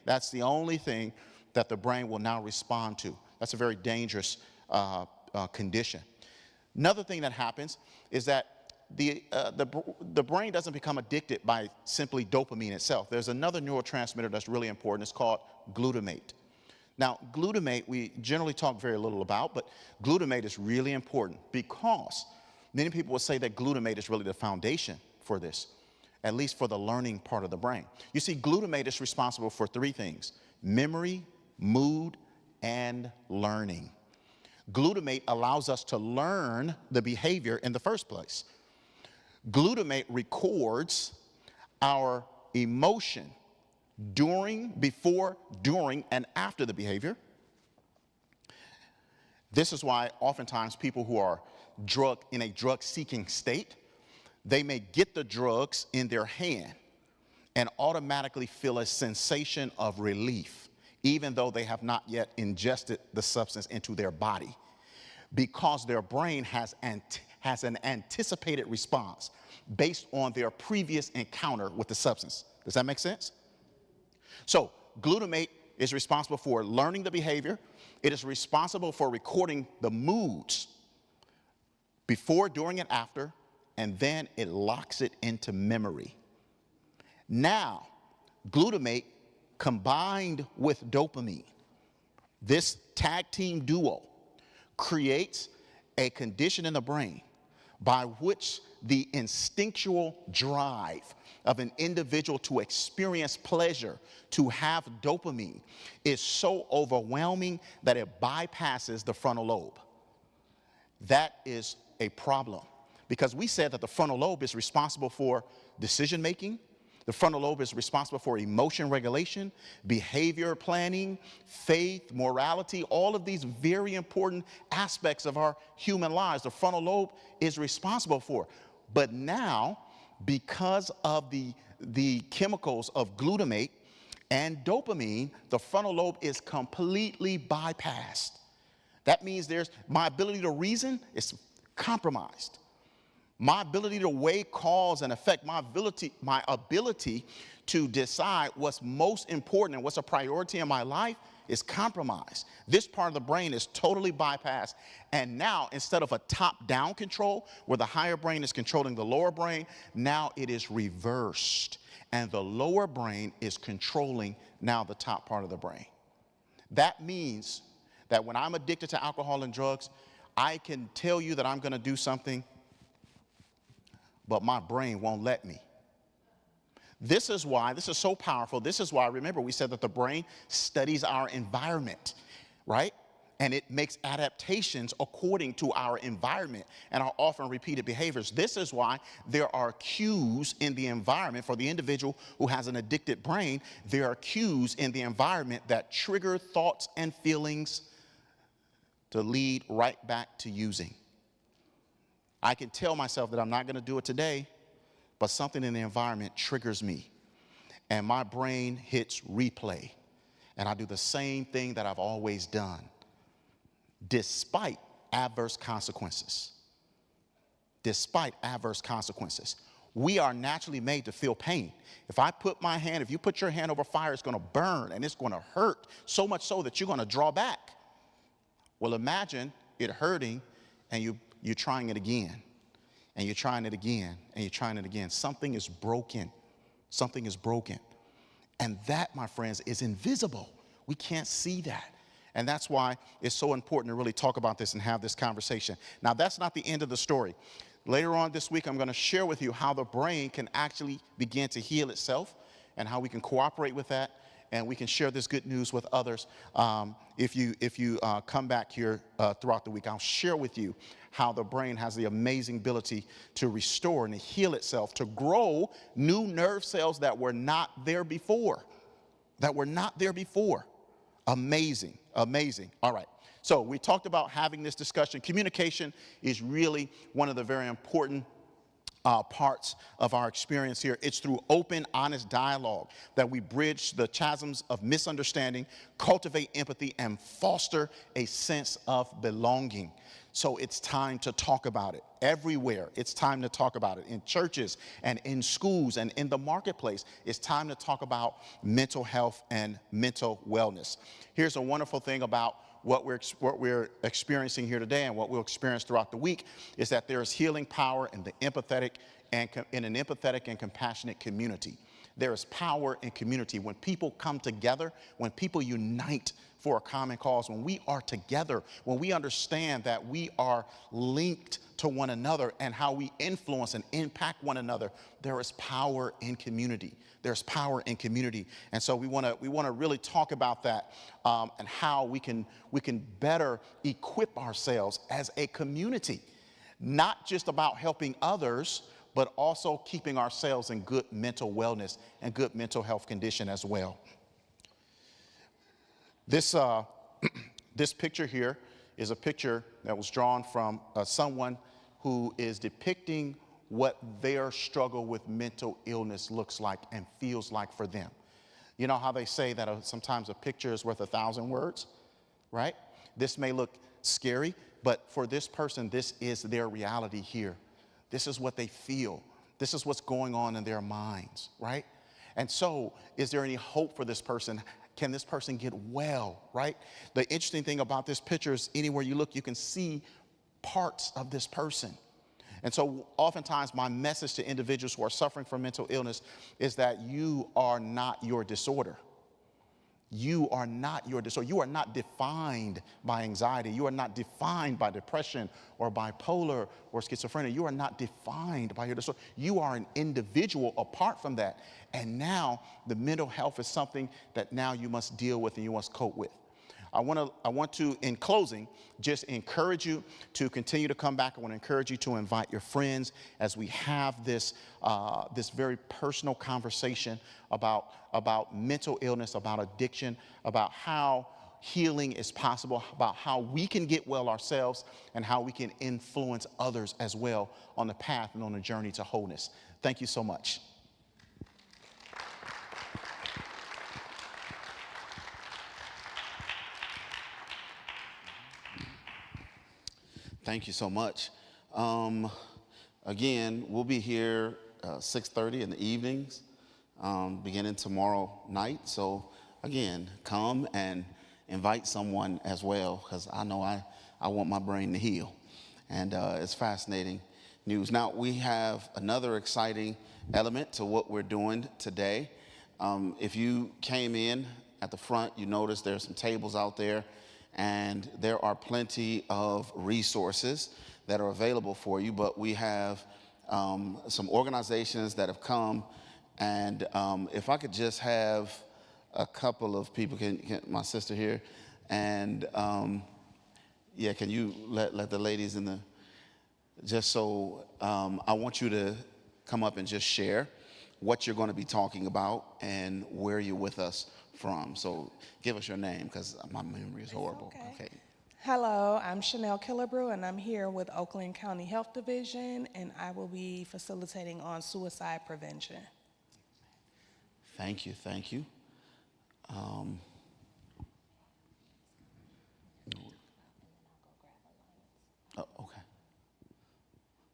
That's the only thing that the brain will now respond to. That's a very dangerous condition. Another thing that happens is that the brain doesn't become addicted by simply dopamine itself. There's another neurotransmitter that's really important. It's called glutamate. Now, glutamate we generally talk very little about, but glutamate is really important because many people will say that glutamate is really the foundation for this, at least for the learning part of the brain. You see, glutamate is responsible for three things: memory, mood, and learning. Glutamate allows us to learn the behavior in the first place. Glutamate records our emotion during, before, during, and after the behavior. This is why oftentimes people who are in a drug-seeking state, they may get the drugs in their hand and automatically feel a sensation of relief, even though they have not yet ingested the substance into their body, because their brain has an anticipated response based on their previous encounter with the substance. Does that make sense? So glutamate is responsible for learning the behavior. It is responsible for recording the moods before, during, and after, and then it locks it into memory. Now, glutamate combined with dopamine, this tag team duo, creates a condition in the brain by which the instinctual drive of an individual to experience pleasure, to have dopamine, is so overwhelming that it bypasses the frontal lobe. That is a problem, because we said that the frontal lobe is responsible for decision making. The frontal lobe is responsible for emotion regulation, behavior planning, faith, morality, all of these very important aspects of our human lives. The frontal lobe is responsible for. But now, because of the chemicals of glutamate and dopamine, the frontal lobe is completely bypassed. That means my ability to reason is compromised. My ability to weigh cause and effect, my ability to decide what's most important and what's a priority in my life is compromised. This part of the brain is totally bypassed. And now, instead of a top-down control, where the higher brain is controlling the lower brain, now it is reversed. And the lower brain is controlling now the top part of the brain. That means that when I'm addicted to alcohol and drugs, I can tell you that I'm going to do something, but my brain won't let me. This is why this is so powerful. This is why, remember, we said that the brain studies our environment, right? And it makes adaptations according to our environment and our often repeated behaviors. This is why there are cues in the environment for the individual who has an addicted brain. There are cues in the environment that trigger thoughts and feelings to lead right back to using. I can tell myself that I'm not going to do it today, but something in the environment triggers me, and my brain hits replay, and I do the same thing that I've always done, despite adverse consequences. Despite adverse consequences. We are naturally made to feel pain. If you put your hand over fire, it's going to burn, and it's going to hurt, so much so that you're going to draw back. Well, imagine it hurting, and you're trying it again, and you're trying it again, and you're trying it again. Something is broken. Something is broken. And that, my friends, is invisible. We can't see that. And that's why it's so important to really talk about this and have this conversation. Now, that's not the end of the story. Later on this week, I'm going to share with you how the brain can actually begin to heal itself and how we can cooperate with that, and we can share this good news with others. If you come back here throughout the week, I'll share with you how the brain has the amazing ability to restore and to heal itself, to grow new nerve cells that were not there before. Amazing, amazing. All right. So we talked about having this discussion. Communication is really one of the very important parts of our experience here. It's through open, honest dialogue that we bridge the chasms of misunderstanding, cultivate empathy, and foster a sense of belonging. So it's time to talk about it. Everywhere, it's time to talk about it. In churches and in schools and in the marketplace, it's time to talk about mental health and mental wellness. Here's a wonderful thing about what we're experiencing here today and what we'll experience throughout the week is that there is healing power in an empathetic and compassionate community. There is power in community. When people come together, when people unite for a common cause, when we are together, when we understand that we are linked to one another and how we influence and impact one another, there is power in community. There's power in community. And so we want to really talk about that and how we can better equip ourselves as a community, not just about helping others, but also keeping ourselves in good mental wellness and good mental health condition as well. This picture here is a picture that was drawn from someone who is depicting what their struggle with mental illness looks like and feels like for them. You know how they say that sometimes a picture is worth 1,000 words, right? This may look scary, but for this person, this is their reality here. This is what they feel. This is what's going on in their minds, right? And so, is there any hope for this person? Can this person get well, right? The interesting thing about this picture is anywhere you look, you can see parts of this person. And so oftentimes my message to individuals who are suffering from mental illness is that you are not your disorder. You are not your disorder. You are not defined by anxiety. You are not defined by depression or bipolar or schizophrenia. You are not defined by your disorder. You are an individual apart from that. And now the mental health is something that now you must deal with and you must cope with. I want to, in closing, just encourage you to continue to come back. I want to encourage you to invite your friends as we have this very personal conversation about mental illness, about addiction, about how healing is possible, about how we can get well ourselves, and how we can influence others as well on the path and on the journey to wholeness. Thank you so much. Thank you so much. Again, we'll be here 6:30 in the evenings, beginning tomorrow night. So again, come and invite someone as well, because I know I want my brain to heal. And it's fascinating news. Now, we have another exciting element to what we're doing today. If you came in at the front, you notice there's some tables out there. And there are plenty of resources that are available for you, but we have some organizations that have come, and if I could just have a couple of people, can my sister here, and yeah, can you let the ladies in the, just so, I want you to come up and just share what you're going to be talking about and where you're with us from. So give us your name, because my memory is horrible. Okay. Hello, I'm Chanel Killebrew, and I'm here with Oakland County Health Division, and I will be facilitating on suicide prevention. Thank you. Oh, okay.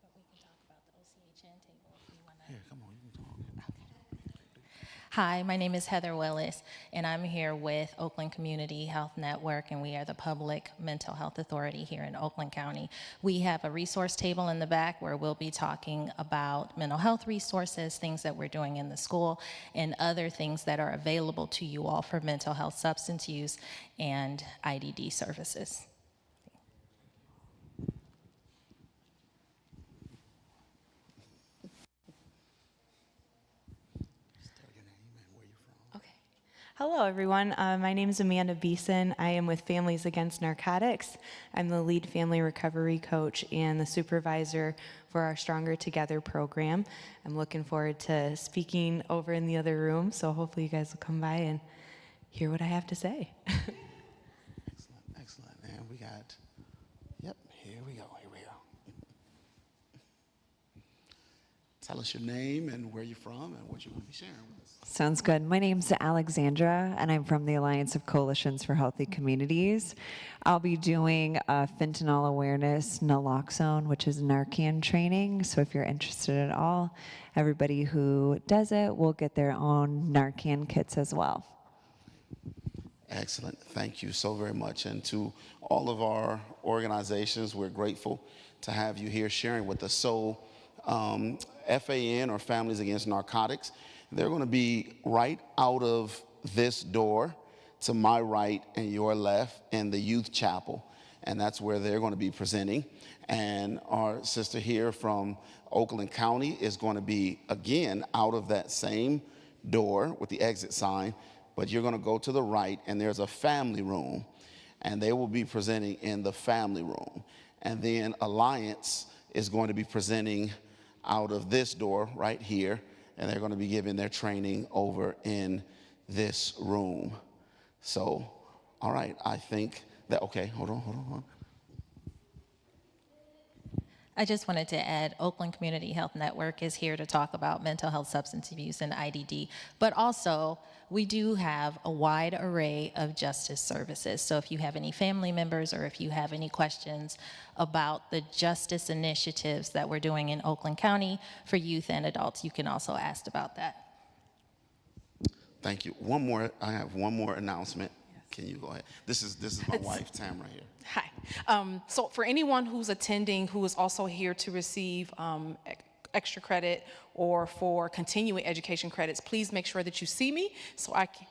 But we can talk about the OCHN table if you want to. Here, come on, you can talk. Hi, my name is Heather Willis, and I'm here with Oakland Community Health Network, and we are the public mental health authority here in Oakland County. We have a resource table in the back where we'll be talking about mental health resources, things that we're doing in the school, and other things that are available to you all for mental health, substance use, and IDD services. Hello, everyone. My name is Amanda Beeson. I am with Families Against Narcotics. I'm the lead family recovery coach and the supervisor for our Stronger Together program. I'm looking forward to speaking over in the other room, so hopefully you guys will come by and hear what I have to say. Excellent. And we got, yep, here we go. tell us your name and where you're from and what you want to be sharing with us. Sounds good. My name's Alexandra, and I'm from the Alliance of Coalitions for Healthy Communities. I'll be doing a fentanyl awareness naloxone, which is Narcan training. So if you're interested at all, everybody who does it will get their own Narcan kits as well. Excellent. Thank you so very much. And to all of our organizations, we're grateful to have you here sharing with us. So FAN, or Families Against Narcotics, they're going to be right out of this door to my right and your left in the youth chapel. And that's where they're going to be presenting. And our sister here from Oakland County is going to be, again, out of that same door with the exit sign. But you're going to go to the right, and there's a family room. And they will be presenting in the family room. And then Alliance is going to be presenting out of this door right here. And they're going to be giving their training over in this room. So, all right, I think that, okay, hold on. I just wanted to add, Oakland Community Health Network is here to talk about mental health, substance abuse, and IDD. But also, we do have a wide array of justice services. So if you have any family members or if you have any questions about the justice initiatives that we're doing in Oakland County for youth and adults, you can also ask about that. Thank you. I have one more announcement. Can you go ahead? This is my wife, Tamara, here. Hi. So for anyone who's attending who is also here to receive extra credit or for continuing education credits, please make sure that you see me so I can,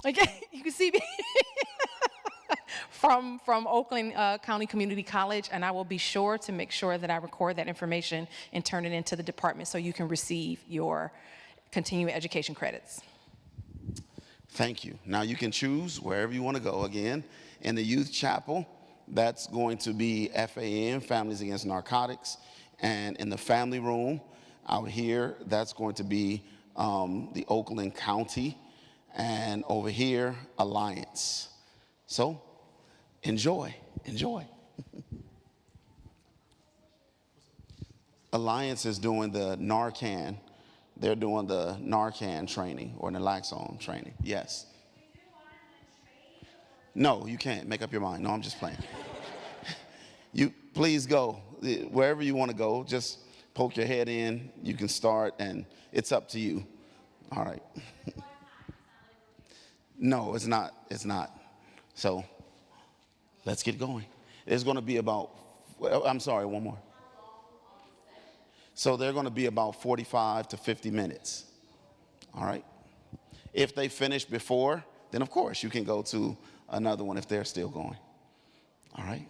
okay, you can see me from Oakland County Community College, and I will be sure to make sure that I record that information and turn it into the department so you can receive your continuing education credits. Thank you. Now you can choose wherever you want to go. Again, in the youth chapel, that's going to be FAN, Families Against Narcotics. And in the family room out here, that's going to be the Oakland County. And over here, Alliance. So enjoy. Alliance is doing the Narcan. They're doing the Narcan training or naloxone training. Yes. No, you can't. Make up your mind. No, I'm just playing. You please go wherever you want to go. Just poke your head in. You can start, and it's up to you. All right. No, it's not. It's not. So let's get going. It's going to be about. I'm sorry. One more. So they're going to be about 45 to 50 minutes, all right? If they finish before, then of course you can go to another one if they're still going, all right?